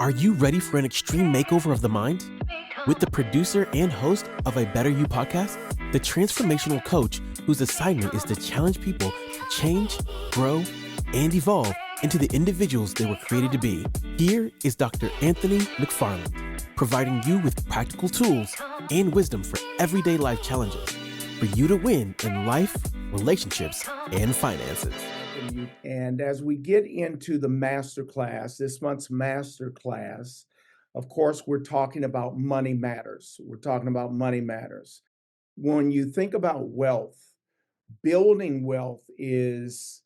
Are you ready for an extreme makeover of the mind? With the producer and host of A Better You podcast, the transformational coach whose assignment is to challenge people to change, grow, and evolve into the individuals they were created to be. Here is Dr. Anthony McFarland, providing you with practical tools and wisdom for everyday life challenges for you to win in life, relationships, and finances. And as we get into the masterclass, this month's masterclass, of course, we're talking about money matters. We're talking about money matters. When you think about wealth, building wealth is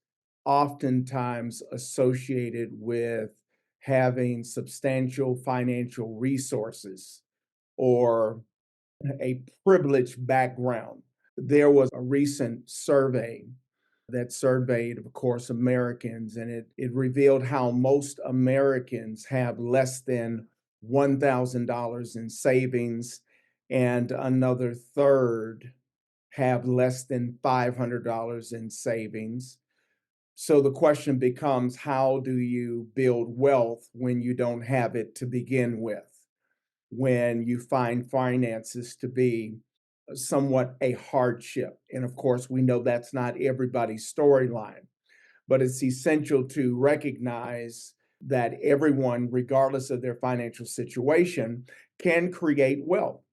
oftentimes associated with having substantial financial resources or a privileged background. There was a recent survey that surveyed, of course, Americans, and it revealed how most Americans have less than $1,000 in savings, and another third have less than $500 in savings. So the question becomes, how do you build wealth when you don't have it to begin with? When you find finances to be somewhat a hardship. And of course, we know that's not everybody's storyline, but it's essential to recognize that everyone, regardless of their financial situation, can create wealth.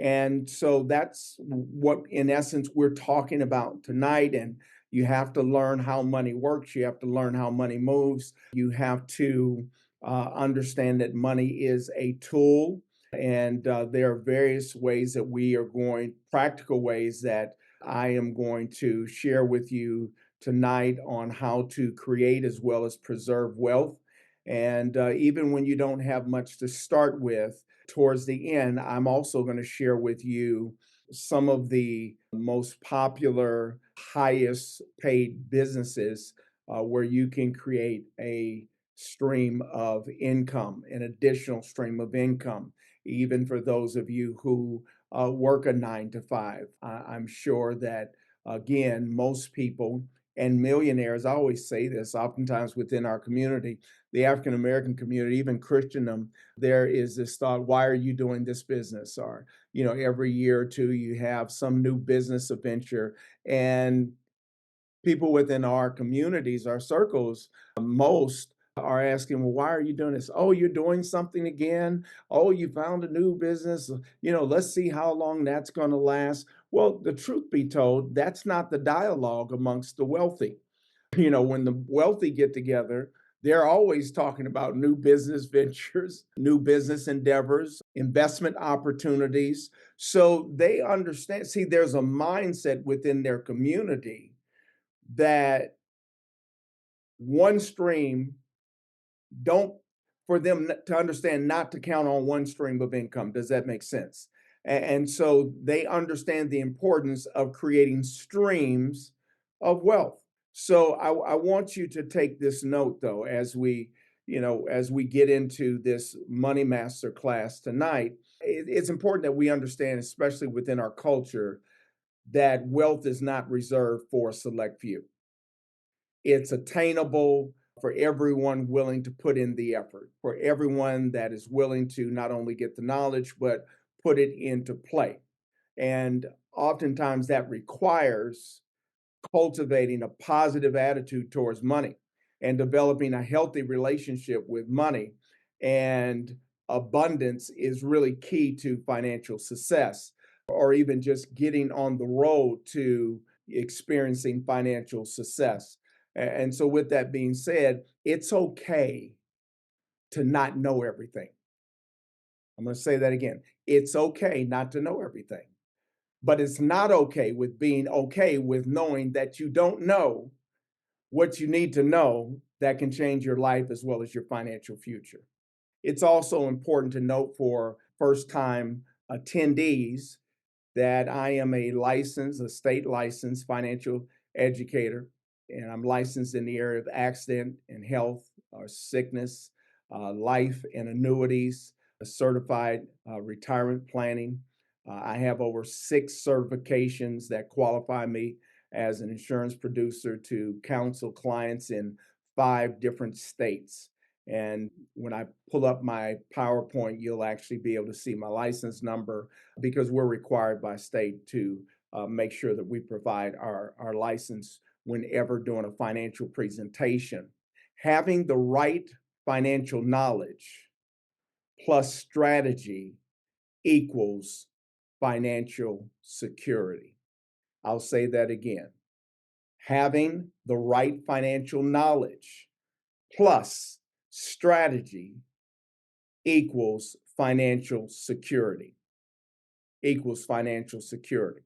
And so that's what, in essence, we're talking about tonight. And you have to learn how money works. You have to learn how money moves. You have to understand that money is a tool. And there are various ways that we are going, practical ways that I am going to share with you tonight on how to create as well as preserve wealth. And even when you don't have much to start with, towards the end, I'm also going to share with you some of the most popular, highest paid businesses where you can create a stream of income, an additional stream of income, even for those of you who work a 9 to 5. I'm sure that, again, most people and millionaires, I always say this, oftentimes within our community, the African American community, even Christendom, there is this thought, why are you doing this business? Or, every year or two, you have some new business adventure. And people within our communities, our circles, most are asking, well, why are you doing this? Oh, you're doing something again. Oh, you found a new business. Let's see how long that's going to last. Well, the truth be told, that's not the dialogue amongst the wealthy. When the wealthy get together, they're always talking about new business ventures, new business endeavors, investment opportunities. So they understand. See, there's a mindset within their community that one stream don't for them to understand not to count on one stream of income. Does that make sense? And so they understand the importance of creating streams of wealth. So I want you to take this note though, as we get into this money master class tonight. It's important that we understand, especially within our culture, that wealth is not reserved for a select few. It's attainable for everyone willing to put in the effort, for everyone that is willing to not only get the knowledge, but put it into play. And oftentimes that requires cultivating a positive attitude towards money and developing a healthy relationship with money. And abundance is really key to financial success, or even just getting on the road to experiencing financial success. And so, with that being said, it's okay to not know everything. I'm going to say that again. It's okay not to know everything, but it's not okay with being okay with knowing that you don't know what you need to know that can change your life as well as your financial future. It's also important to note for first time attendees that I am a state licensed financial educator, and I'm licensed in the area of accident and health or sickness, life and annuities, a certified retirement planning. I have over 6 certifications that qualify me as an insurance producer to counsel clients in 5 different states. And when I pull up my PowerPoint, you'll actually be able to see my license number because we're required by state to make sure that we provide our license whenever doing a financial presentation. Having the right financial knowledge plus strategy equals financial security. I'll say that again. Having the right financial knowledge plus strategy equals financial security. Equals financial security.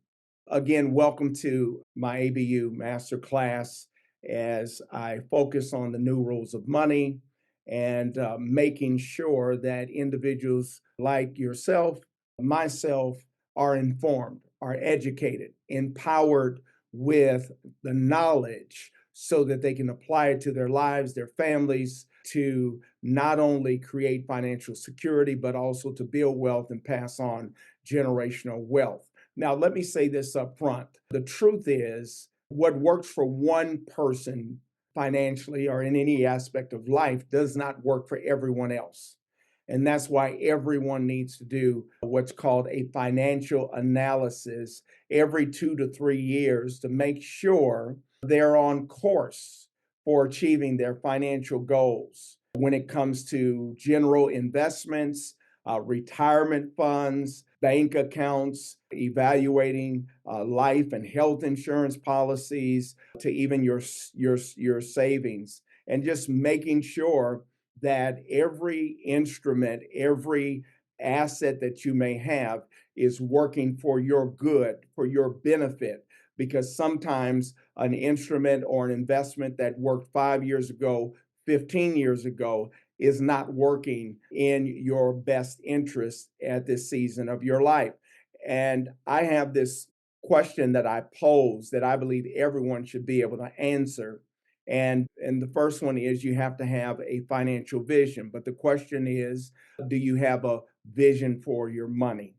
Again, welcome to my ABU masterclass as I focus on the new rules of money and making sure that individuals like yourself, myself, are informed, are educated, empowered with the knowledge so that they can apply it to their lives, their families, to not only create financial security, but also to build wealth and pass on generational wealth. Now, let me say this up front. The truth is, what works for one person financially or in any aspect of life does not work for everyone else. And that's why everyone needs to do what's called a financial analysis every 2 to 3 years to make sure they're on course for achieving their financial goals when it comes to general investments, retirement funds, bank accounts, evaluating life and health insurance policies, to even your savings, and just making sure that every instrument, every asset that you may have is working for your good, for your benefit. Because sometimes an instrument or an investment that worked 5 years ago, 15 years ago, is not working in your best interest at this season of your life. And I have this question that I pose that I believe everyone should be able to answer. And the first one is you have to have a financial vision. But the question is, do you have a vision for your money?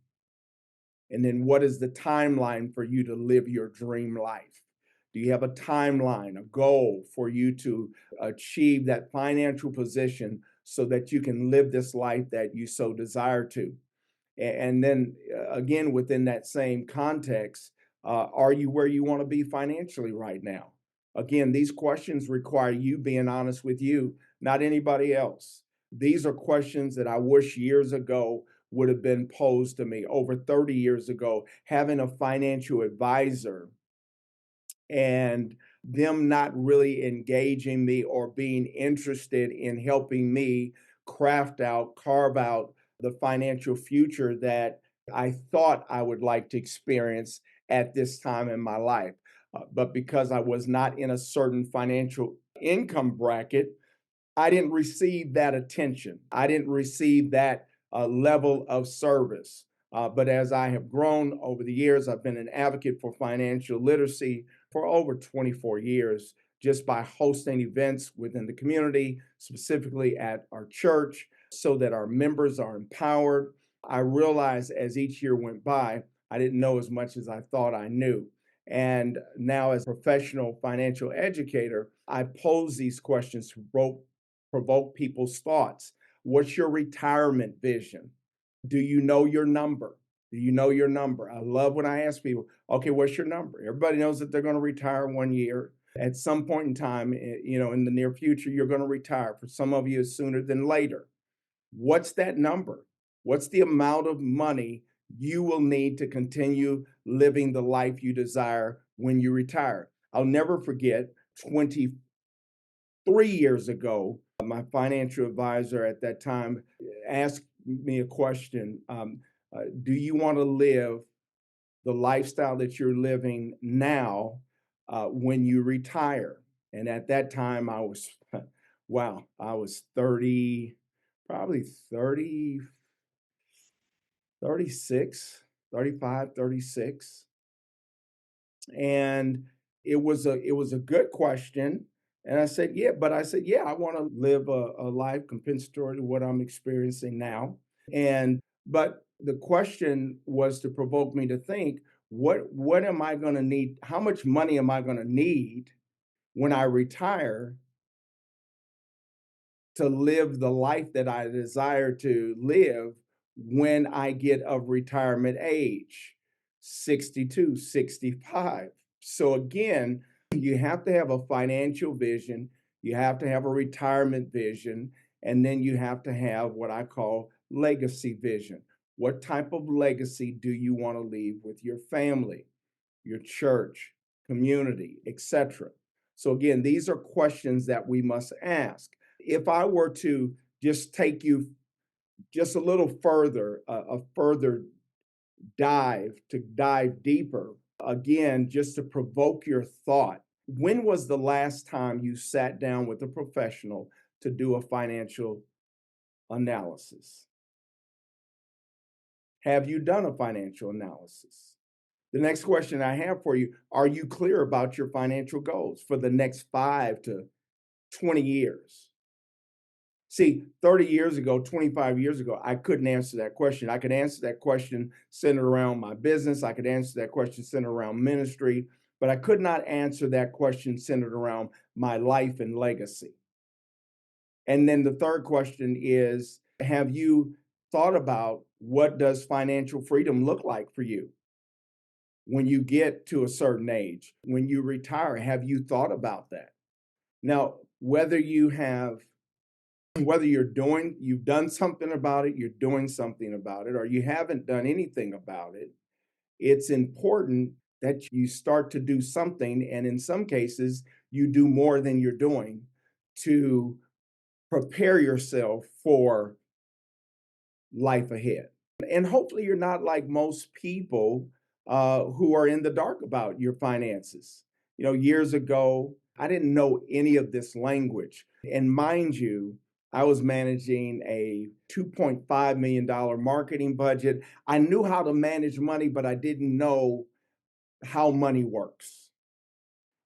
And then what is the timeline for you to live your dream life? Do you have a timeline, a goal for you to achieve that financial position so that you can live this life that you so desire to? And then again, within that same context, are you where you want to be financially right now? Again, these questions require you being honest with you, not anybody else. These are questions that I wish years ago would have been posed to me over 30 years ago. Having a financial advisor and them not really engaging me or being interested in helping me carve out the financial future that I thought I would like to experience at this time in my life. But because I was not in a certain financial income bracket, I didn't receive that attention. I didn't receive that level of service. But as I have grown over the years, I've been an advocate for financial literacy for over 24 years, just by hosting events within the community, specifically at our church, so that our members are empowered. I realized as each year went by, I didn't know as much as I thought I knew. And now, as a professional financial educator, I pose these questions to provoke people's thoughts. What's your retirement vision? Do you know your number? Do you know your number? I love when I ask people, okay, what's your number? Everybody knows that they're going to retire 1 year. At some point in time, in the near future, you're going to retire. For some of you, it's sooner than later. What's that number? What's the amount of money you will need to continue living the life you desire when you retire? I'll never forget 23 years ago, my financial advisor at that time asked me a question. Do you want to live the lifestyle that you're living now when you retire? And at that time, I was, wow, I was 30, probably 30, 36, 35, 36. And it was a good question. And I said, yeah, but I said, yeah, I want to live a life compensatory to what I'm experiencing now. And but the question was to provoke me to think, what am I going to need? How much money am I going to need when I retire to live the life that I desire to live when I get of retirement age, 62, 65. So again, you have to have a financial vision, you have to have a retirement vision, and then you have to have what I call legacy vision. What type of legacy do you want to leave with your family, your church, community, etc.? So again, these are questions that we must ask. If I were to just take you just a little further, a further dive deeper, again, just to provoke your thought, when was the last time you sat down with a professional to do a financial analysis? Have you done a financial analysis? The next question I have for you, are you clear about your financial goals for the next 5 to 20 years? See, 30 years ago, 25 years ago, I couldn't answer that question. I could answer that question centered around my business. I could answer that question centered around ministry, but I could not answer that question centered around my life and legacy. And then the third question is, have you thought about what does financial freedom look like for you when you get to a certain age, when you retire? Have you thought about that? Now, whether you've done something about it, you're doing something about it, or you haven't done anything about it, it's important that you start to do something. And in some cases, you do more than you're doing to prepare yourself for life ahead. And hopefully, you're not like most people who are in the dark about your finances. Years ago, I didn't know any of this language. And mind you, I was managing a $2.5 million marketing budget. I knew how to manage money, but I didn't know how money works.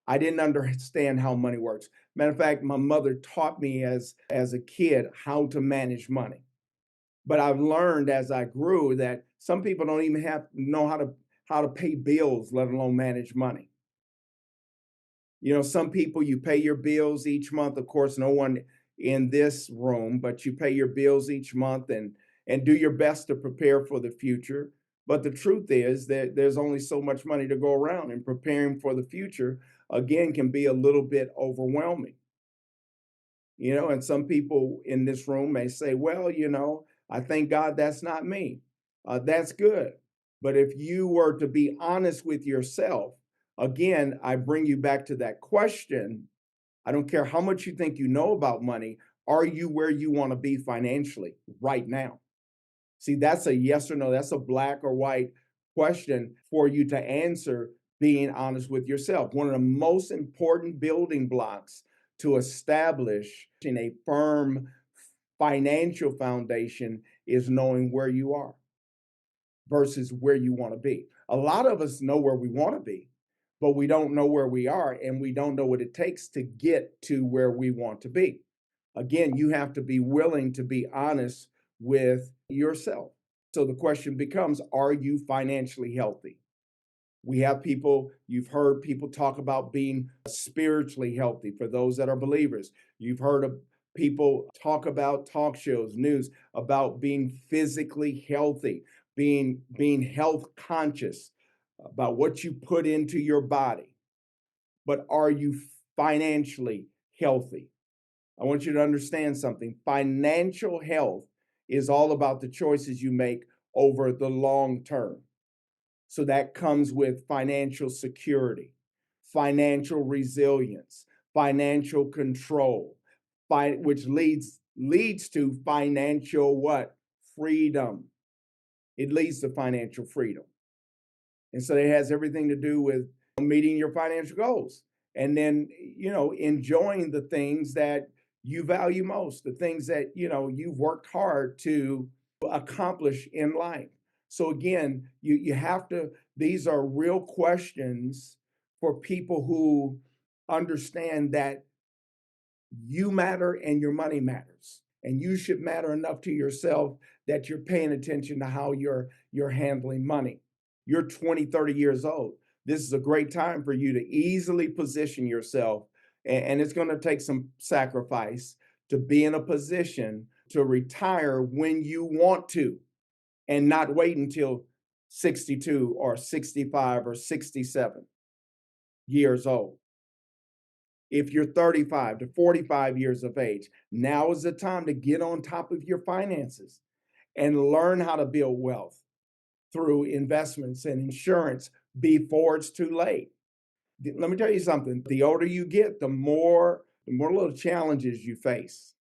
I didn't understand how money works. Matter of fact, my mother taught me as a kid how to manage money. But I've learned as I grew that some people don't even know how to pay bills, let alone manage money. Some people, you pay your bills each month. Of course, no one in this room, but you pay your bills each month and do your best to prepare for the future. But the truth is that there's only so much money to go around, and preparing for the future again can be a little bit overwhelming. And some people in this room may say, well, I thank God that's not me. That's good. But if you were to be honest with yourself, again, I bring you back to that question. I don't care how much you think you know about money. Are you where you want to be financially right now? See, that's a yes or no. That's a black or white question for you to answer, being honest with yourself. One of the most important building blocks to establishing a firm financial foundation is knowing where you are versus where you want to be. A lot of us know where we want to be, but we don't know where we are, and we don't know what it takes to get to where we want to be. Again, you have to be willing to be honest with yourself. So the question becomes, are you financially healthy? We have people, you've heard people talk about being spiritually healthy for those that are believers. You've heard of people talk about talk shows, news about being physically healthy, being health conscious about what you put into your body. But are you financially healthy? I want you to understand something. Financial health is all about the choices you make over the long term. So that comes with financial security, financial resilience, financial control, which leads to financial what? Freedom. It leads to financial freedom. And so it has everything to do with meeting your financial goals, and then, enjoying the things that you value most, the things that, you've worked hard to accomplish in life. So again, you have to, these are real questions for people who understand that you matter and your money matters. And you should matter enough to yourself that you're paying attention to how you're handling money. You're 20, 30 years old. This is a great time for you to easily position yourself. And it's going to take some sacrifice to be in a position to retire when you want to and not wait until 62 or 65 or 67 years old. If you're 35 to 45 years of age, now is the time to get on top of your finances and learn how to build wealth through investments and insurance before it's too late. Let me tell you something. The older you get, the more little challenges you face.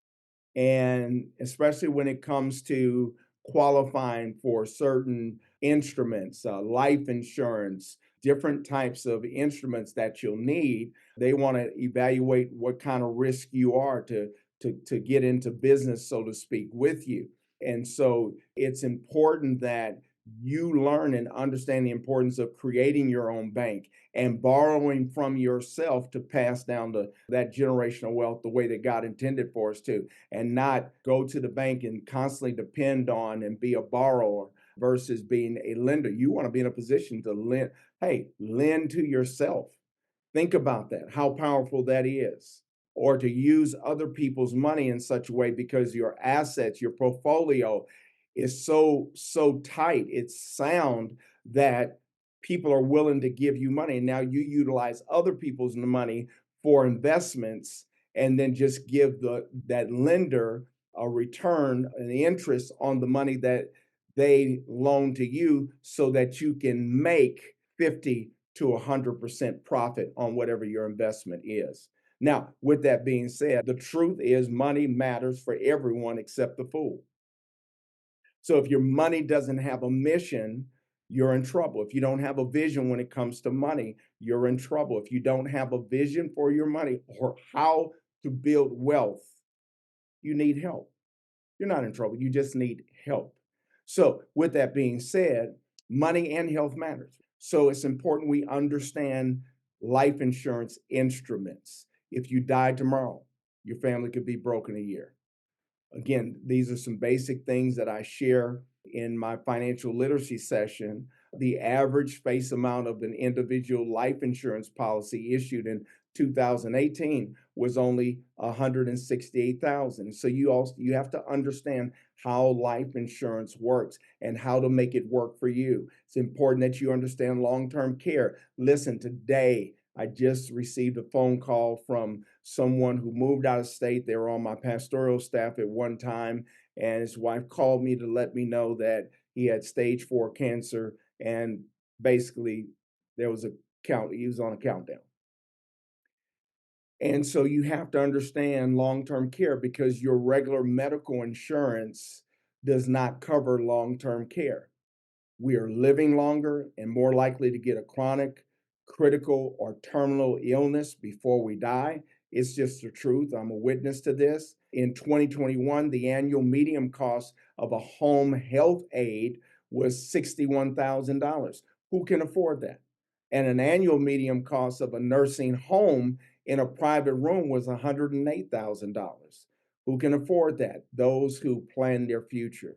And especially when it comes to qualifying for certain instruments, life insurance, different types of instruments that you'll need, they want to evaluate what kind of risk you are to get into business, so to speak, with you. And so it's important that you learn and understand the importance of creating your own bank and borrowing from yourself to pass down that generational wealth the way that God intended for us to, and not go to the bank and constantly depend on and be a borrower versus being a lender. You want to be in a position to lend, hey, lend to yourself. Think about that, how powerful that is. Or to use other people's money in such a way because your assets, your portfolio is so tight, it's sound that people are willing to give you money. And now you utilize other people's money for investments and then just give that lender a return, an interest on the money that they loan to you so that you can make 50 to 100% profit on whatever your investment is. Now, with that being said, the truth is money matters for everyone except the fool. So if your money doesn't have a mission, you're in trouble. If you don't have a vision when it comes to money, you're in trouble. If you don't have a vision for your money or how to build wealth, you need help. You're not in trouble. You just need help. So, with that being said, money and health matters. So, it's important we understand life insurance instruments. If you die tomorrow, your family could be broke in a year. Again, these are some basic things that I share in my financial literacy session. The average face amount of an individual life insurance policy issued in 2018 was only 168,000. So you have to understand how life insurance works and how to make it work for you. It's important that you understand long-term care. Listen, today I just received a phone call from someone who moved out of state. They were on my pastoral staff at one time, and his wife called me to let me know that he had stage 4 cancer, and basically there was a count. He was on a countdown. And so you have to understand long-term care because your regular medical insurance does not cover long-term care. We are living longer and more likely to get a chronic, critical, or terminal illness before we die. It's just the truth. I'm a witness to this. In 2021, the annual median cost of a home health aid was $61,000. Who can afford that? And an annual median cost of a nursing home in a private room was $108,000. Who can afford that? Those who plan their future.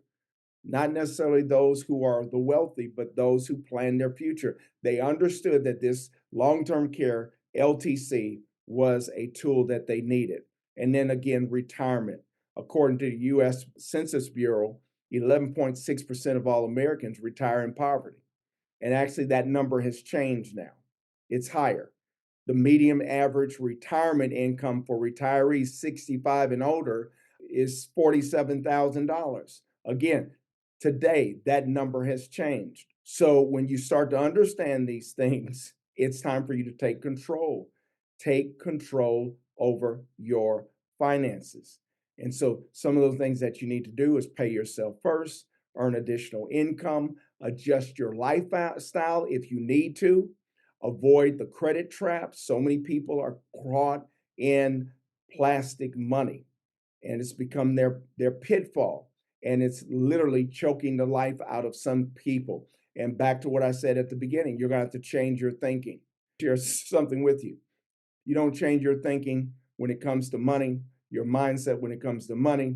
Not necessarily those who are the wealthy, but those who plan their future. They understood that this long-term care, LTC, was a tool that they needed. And then again, retirement. According to the US Census Bureau, 11.6% of all Americans retire in poverty. And actually, that number has changed now. It's higher. The median average retirement income for retirees 65 and older is $47,000. Again, today, that number has changed. So when you start to understand these things, it's time for you to take control. Take control over your finances. And so some of those things that you need to do is pay yourself first, earn additional income, adjust your lifestyle if you need to, avoid the credit trap. So many people are caught in plastic money and it's become their pitfall, and it's literally choking the life out of some people. And back to what I said at the beginning, you're going to have to change your thinking. Share something with you. You don't change your thinking when it comes to money, your mindset when it comes to money,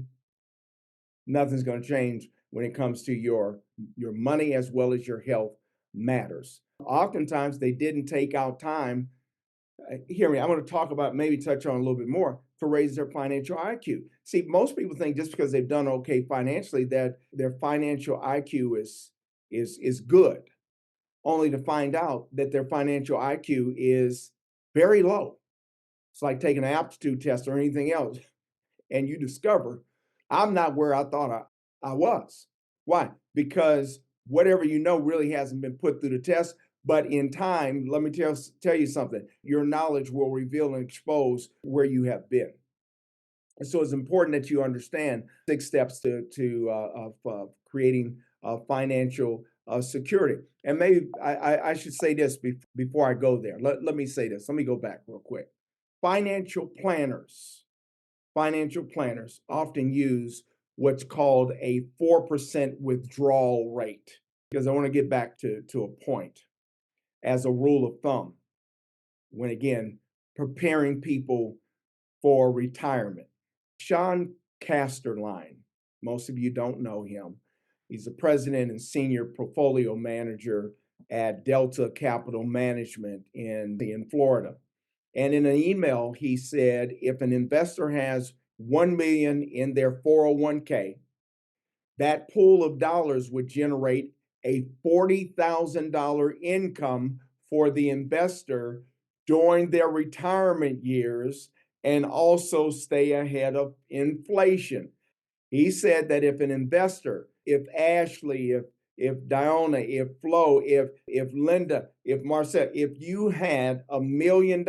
nothing's going to change when it comes to your money as well as your health matters. Oftentimes they didn't take out time. Hear me, I'm going to talk about, maybe touch on a little bit more. to raise their financial IQ. See, most people think just because they've done okay financially that their financial IQ is good, only to find out that their financial IQ is very low. It's like taking an aptitude test or anything else, and you discover I'm not where I thought I was. Why? Because whatever you know really hasn't been put through the test. But in time, let me tell you something. Your knowledge will reveal and expose where you have been. And so it's important that you understand 6 steps of creating financial security. And maybe I should say this before I go there. Let me say this. Let me go back real quick. Financial planners, financial planners often use what's called a 4% withdrawal rate. Because I want to get back to a point as a rule of thumb when, again, preparing people for retirement. Sean Casterline, most of you don't know him. He's the president and senior portfolio manager at Delta Capital Management in Florida. And in an email, he said if an investor has 1 million in their 401k, that pool of dollars would generate a $40,000 income for the investor during their retirement years and also stay ahead of inflation. He said that if an investor, if Ashley, if Diona, if Flo, if Linda, if Marcel, if you had $1 million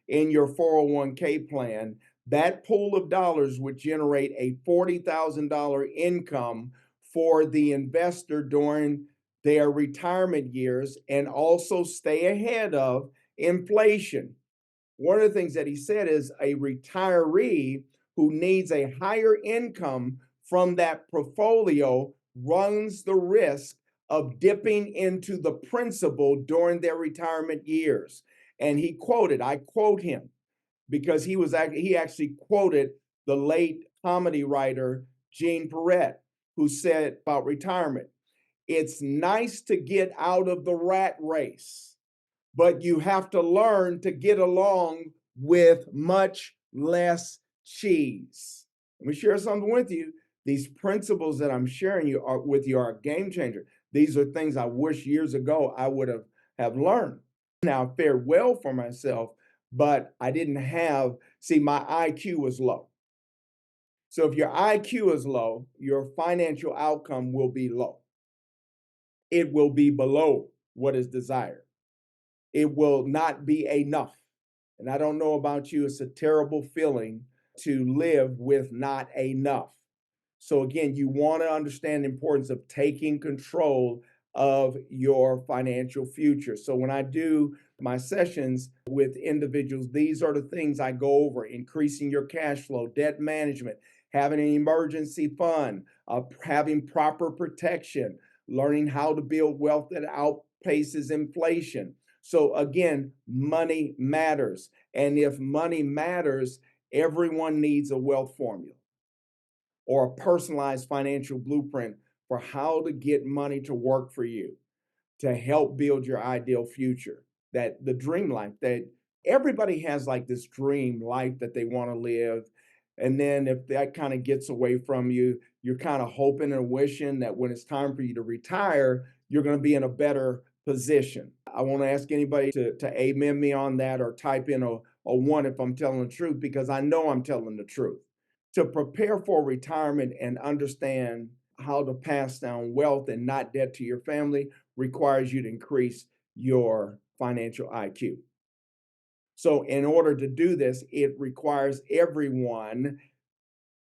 in your 401k plan, that pool of dollars would generate a $40,000 income for the investor during their retirement years and also stay ahead of inflation. One of the things that he said is a retiree who needs a higher income from that portfolio runs the risk of dipping into the principal during their retirement years. And I quote him because he actually quoted the late comedy writer Gene Perret, who said about retirement, it's nice to get out of the rat race, but you have to learn to get along with much less cheese. Let me share something with you. These principles that I'm sharing with you are a game changer. These are things I wish years ago I would have learned. Now, I fared well for myself, but I didn't have, see, my IQ was low. So if your IQ is low, your financial outcome will be low. It will be below what is desired. It will not be enough. And I don't know about you, it's a terrible feeling to live with not enough. So again, you want to understand the importance of taking control of your financial future. So when I do my sessions with individuals, these are the things I go over: increasing your cash flow, debt management, having an emergency fund, having proper protection, learning how to build wealth that outpaces inflation. So again, money matters. And if money matters, everyone needs a wealth formula or a personalized financial blueprint for how to get money to work for you to help build your ideal future. That the dream life that everybody has, like this dream life that they want to live. And then if that kind of gets away from you, you're kind of hoping and wishing that when it's time for you to retire, you're going to be in a better position. I want to ask anybody to amen me on that or type in a one if I'm telling the truth, because I know I'm telling the truth. To prepare for retirement and understand how to pass down wealth and not debt to your family requires you to increase your financial IQ. So, in order to do this, it requires everyone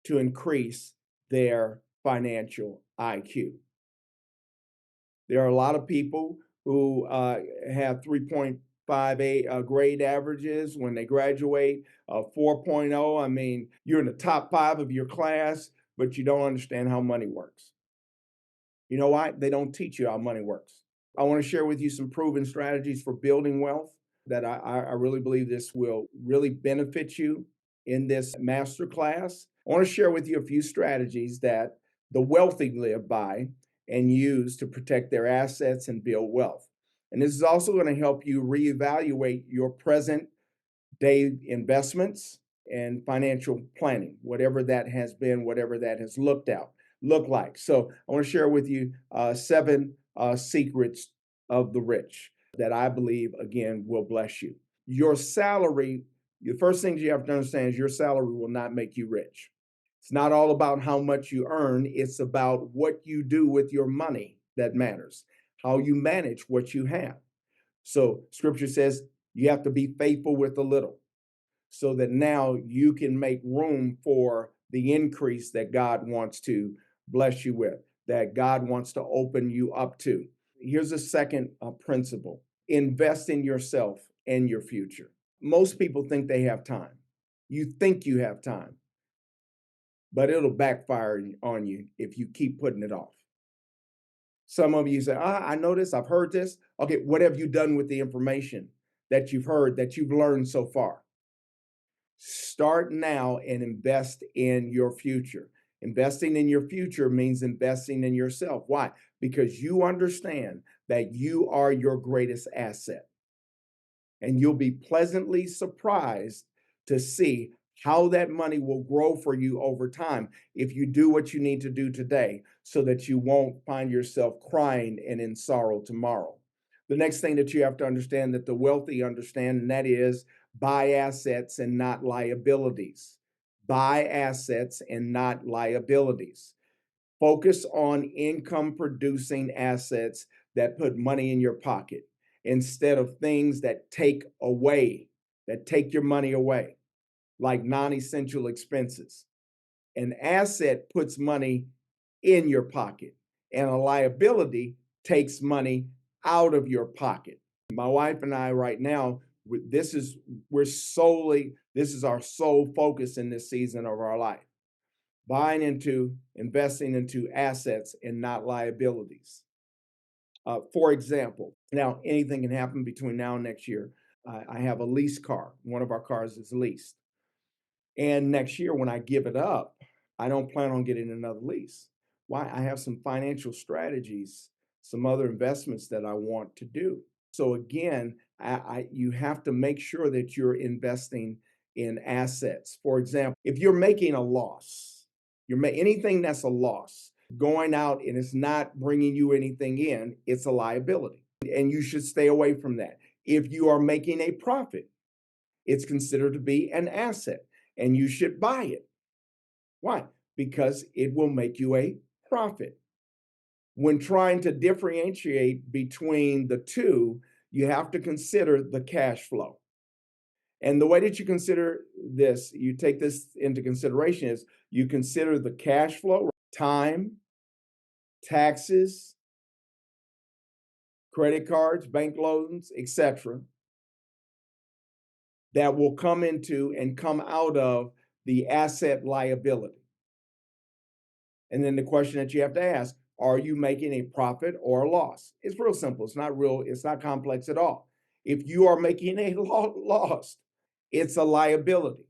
to increase their financial IQ. There are a lot of people who have 3.58 grade averages when they graduate, 4.0. I mean, you're in the top 5 of your class, but you don't understand how money works. You know why? They don't teach you how money works. I want to share with you some proven strategies for building wealth that I really believe this will really benefit you in this master class. I want to share with you a few strategies that the wealthy live by and use to protect their assets and build wealth. And this is also going to help you reevaluate your present day investments and financial planning, whatever that has been, whatever that has looked like. So I want to share with you seven secrets of the rich that I believe again will bless you. Your salary, the first thing you have to understand is your salary will not make you rich. It's not all about how much you earn, it's about what you do with your money that matters, how you manage what you have. So scripture says you have to be faithful with a little so that now you can make room for the increase that God wants to bless you with, that God wants to open you up to. Here's a second principle: invest in yourself and your future. Most people think they have time. You think you have time, but it'll backfire on you if you keep putting it off. Some of you say, I know this, I've heard this. Okay, what have you done with the information that you've heard, that you've learned so far? Start now and invest in your future. Investing in your future means investing in yourself. Why? Because you understand that you are your greatest asset. And you'll be pleasantly surprised to see how that money will grow for you over time if you do what you need to do today so that you won't find yourself crying and in sorrow tomorrow. The next thing that you have to understand that the wealthy understand, and that is buy assets and not liabilities. Buy assets and not liabilities. Focus on income producing assets that put money in your pocket instead of things that take your money away, like non essential expenses. An asset puts money in your pocket, and a liability takes money out of your pocket. My wife and I, right now, this is our sole focus in this season of our life, investing into assets and not liabilities. For example, now anything can happen between now and next year. I have a lease car. One of our cars is leased. And next year, when I give it up, I don't plan on getting another lease. Why? I have some financial strategies, some other investments that I want to do. So again, you have to make sure that you're investing in assets. For example, if you're making a loss, anything that's a loss, going out and it's not bringing you anything in, it's a liability. And you should stay away from that. If you are making a profit, it's considered to be an asset and you should buy it. Why? Because it will make you a profit. When trying to differentiate between the two, you have to consider the cash flow. And the way that you consider this, you take this into consideration, is you consider the cash flow, time, taxes, credit cards, bank loans, etc., that will come into and come out of the asset liability. And then the question that you have to ask, are you making a profit or a loss? It's real simple. It's not complex at all. If you are making a loss, it's a liability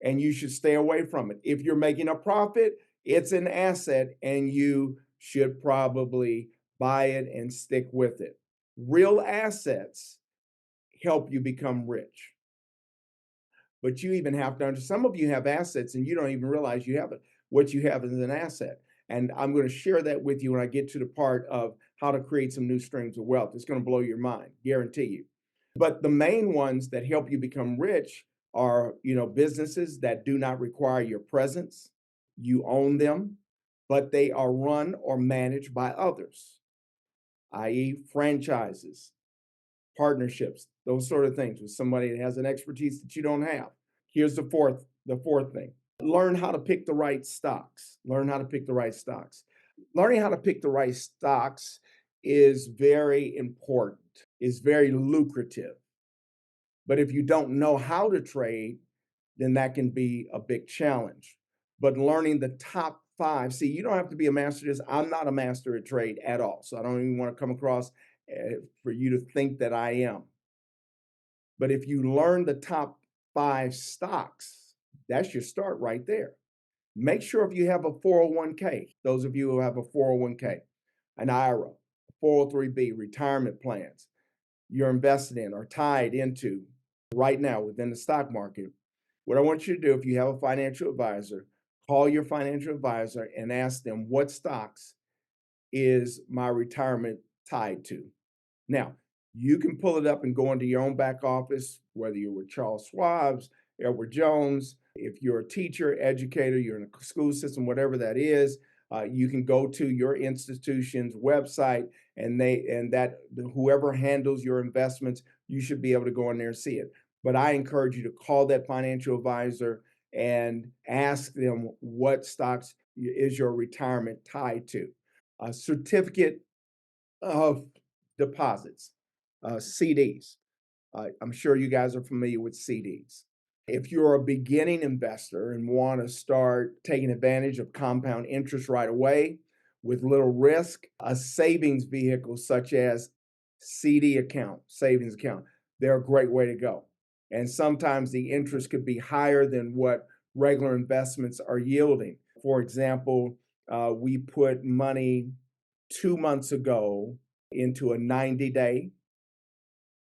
and you should stay away from it. If you're making a profit, it's an asset and you should probably buy it and stick with it. Real assets help you become rich. But you even have to understand, some of you have assets and you don't even realize you have it. What you have is an asset. And I'm going to share that with you when I get to the part of how to create some new streams of wealth. It's going to blow your mind, guarantee you. But the main ones that help you become rich are, businesses that do not require your presence. You own them, but they are run or managed by others, i.e., franchises, partnerships, those sort of things with somebody that has an expertise that you don't have. Here's the fourth thing. Learn how to pick the right stocks. Learn how to pick the right stocks. Learning how to pick the right stocks is very important, is very lucrative. But if you don't know how to trade, then that can be a big challenge. But learning the top five, see, you don't have to be a master at this. I'm not a master at trade at all. So I don't even want to come across for you to think that I am. But if you learn the top five stocks, that's your start right there. Make sure if you have a 401k, those of you who have a 401k, an IRA, 403b, retirement plans, you're invested in or tied into right now within the stock market, What I want you to do, if you have a financial advisor, call your financial advisor and ask them what stocks is my retirement tied to. Now, you can pull it up and go into your own back office, whether you're with Charles Schwab's, Edward Jones. If you're a teacher, educator, you're in a school system, whatever that is, you can go to your institution's website, and whoever handles your investments, you should be able to go in there and see it. But I encourage you to call that financial advisor and ask them what stocks is your retirement tied to. A certificate of deposits, CDs. I'm sure you guys are familiar with CDs. If you're a beginning investor and want to start taking advantage of compound interest right away with little risk, a savings vehicle such as CD account, savings account, they're a great way to go. And sometimes the interest could be higher than what regular investments are yielding. For example, we put money 2 months ago into a 90-day.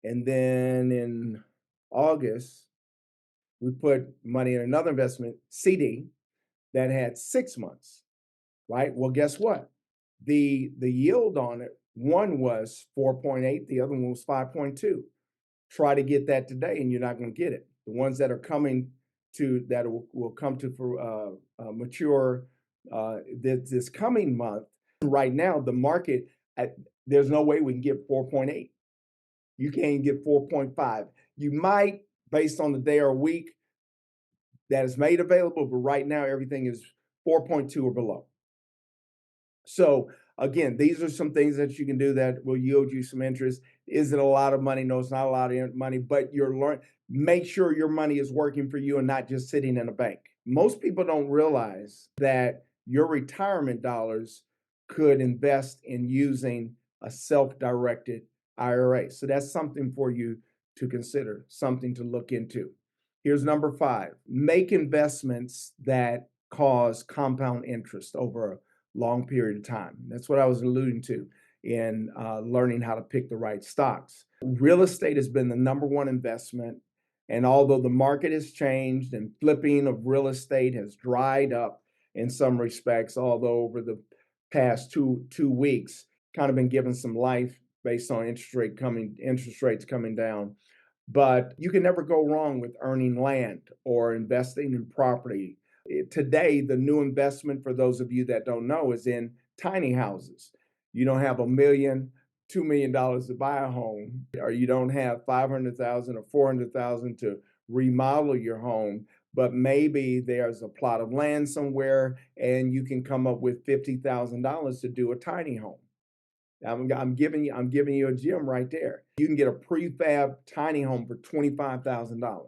And then in August, we put money in another investment, CD, that had 6 months, right? Well, guess what? The yield on it, one was 4.8, the other one was 5.2. Try to get that today, and you're not going to get it. The ones that are coming to that will come to for mature this coming month. Right now, the market there's no way we can get 4.8. You can't get 4.5. You might, based on the day or week that is made available, but right now everything is 4.2 or below. So again, these are some things that you can do that will yield you some interest. Is it a lot of money? No, it's not a lot of money, but make sure your money is working for you and not just sitting in a bank. Most people don't realize that your retirement dollars could invest in using a self-directed IRA. So that's something for you to consider, something to look into. Here's number 5. Make investments that cause compound interest over a long period of time. That's what I was alluding to in learning how to pick the right stocks. Real estate has been the number one investment. And although the market has changed and flipping of real estate has dried up in some respects, although over the past two weeks, kind of been given some life based on interest rates coming down. But you can never go wrong with earning land or investing in property. Today, the new investment, for those of you that don't know, is in tiny houses. You don't have $1 million, $2 million to buy a home, or you don't have 500,000 or 400,000 to remodel your home, but maybe there's a plot of land somewhere and you can come up with $50,000 to do a tiny home. I'm giving you a gem right there. You can get a prefab tiny home for $25,000.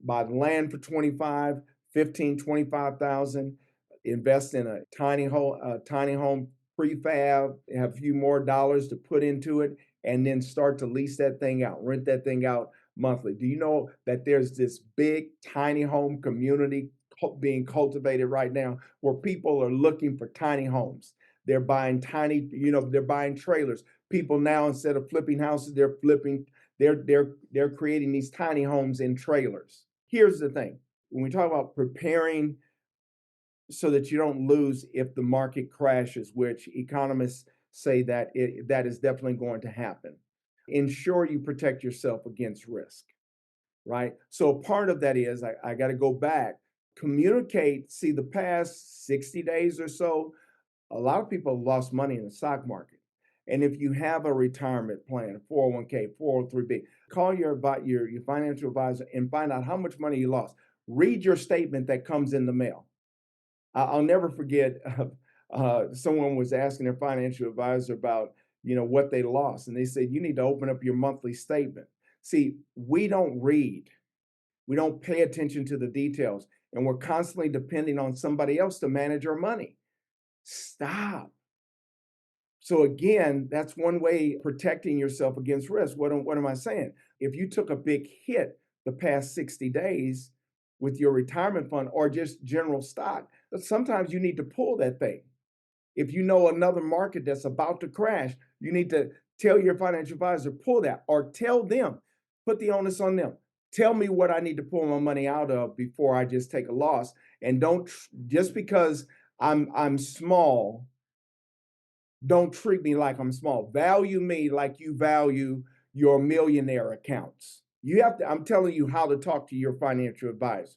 Buy the land for 25, 15, 25,000. Invest in a tiny home prefab. Have a few more dollars to put into it, and then start to lease that thing out, rent that thing out monthly. Do you know that there's this big tiny home community being cultivated right now where people are looking for tiny homes? They're buying they're buying trailers. People now, instead of flipping houses, they're creating these tiny homes in trailers. Here's the thing. When we talk about preparing so that you don't lose if the market crashes, which economists say that that is definitely going to happen, ensure you protect yourself against risk, right? So part of that is I got to go back, communicate, see the past 60 days or so, a lot of people have lost money in the stock market. And if you have a retirement plan, a 401k, 403b, call your financial advisor and find out how much money you lost. Read your statement that comes in the mail. I'll never forget, someone was asking their financial advisor about, what they lost. And they said, you need to open up your monthly statement. See, we don't read. We don't pay attention to the details. And we're constantly depending on somebody else to manage our money. Stop. So again, that's one way protecting yourself against risk. What am I saying? If you took a big hit the past 60 days with your retirement fund or just general stock, sometimes you need to pull that thing. If you know another market that's about to crash, you need to tell your financial advisor, pull that, or tell them, put the onus on them. Tell me what I need to pull my money out of before I just take a loss. And don't just because I'm small, don't treat me like I'm small. Value me like you value your millionaire accounts. You have to, I'm telling you how to talk to your financial advisor.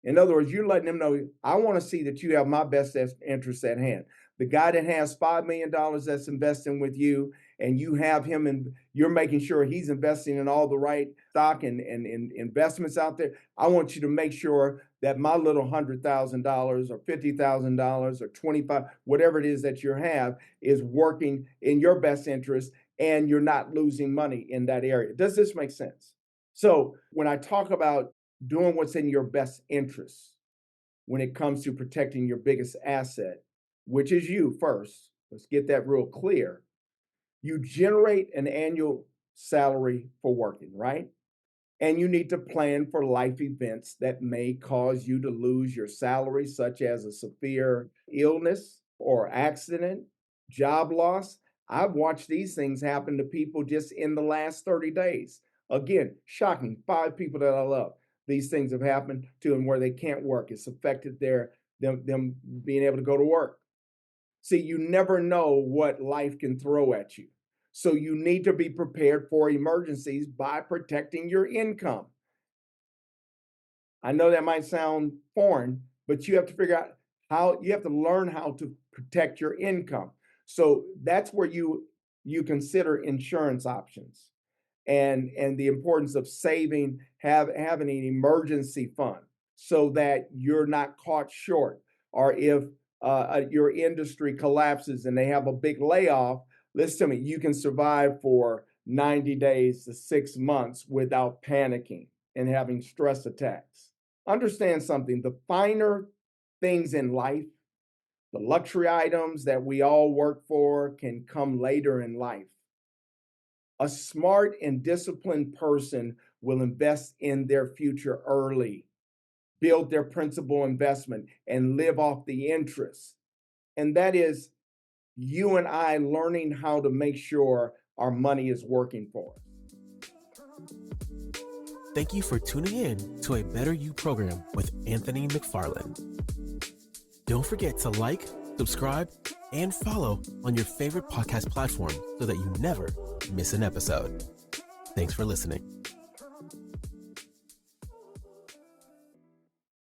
In other words, you're letting them know, I want to see that you have my best interest at hand. The guy that has $5 million that's investing with you, and you have him, and you're making sure he's investing in all the right stock and investments out there. I want you to make sure that my little $100,000 or $50,000 or 25, whatever it is that you have, is working in your best interest, and you're not losing money in that area. Does this make sense? So when I talk about doing what's in your best interest when it comes to protecting your biggest asset, which is you first. Let's get that real clear. You generate an annual salary for working, right? And you need to plan for life events that may cause you to lose your salary, such as a severe illness or accident, job loss. I've watched these things happen to people just in the last 30 days. Again, shocking. 5 people that I love. These things have happened to them where they can't work. It's affected them being able to go to work. See, you never know what life can throw at you. So you need to be prepared for emergencies by protecting your income. I know that might sound foreign, but you have to figure out how, you have to learn how to protect your income. So that's where you consider insurance options and the importance of saving, having an emergency fund so that you're not caught short. Or if your industry collapses and they have a big layoff, listen to me, you can survive for 90 days to 6 months without panicking and having stress attacks. Understand something, the finer things in life, the luxury items that we all work for, can come later in life. A smart and disciplined person will invest in their future early, build their principal investment, and live off the interest. And that is you and I learning how to make sure our money is working for us. Thank you for tuning in to a Better You program with Anthony McFarland. Don't forget to like, subscribe, and follow on your favorite podcast platform so that you never miss an episode. Thanks for listening.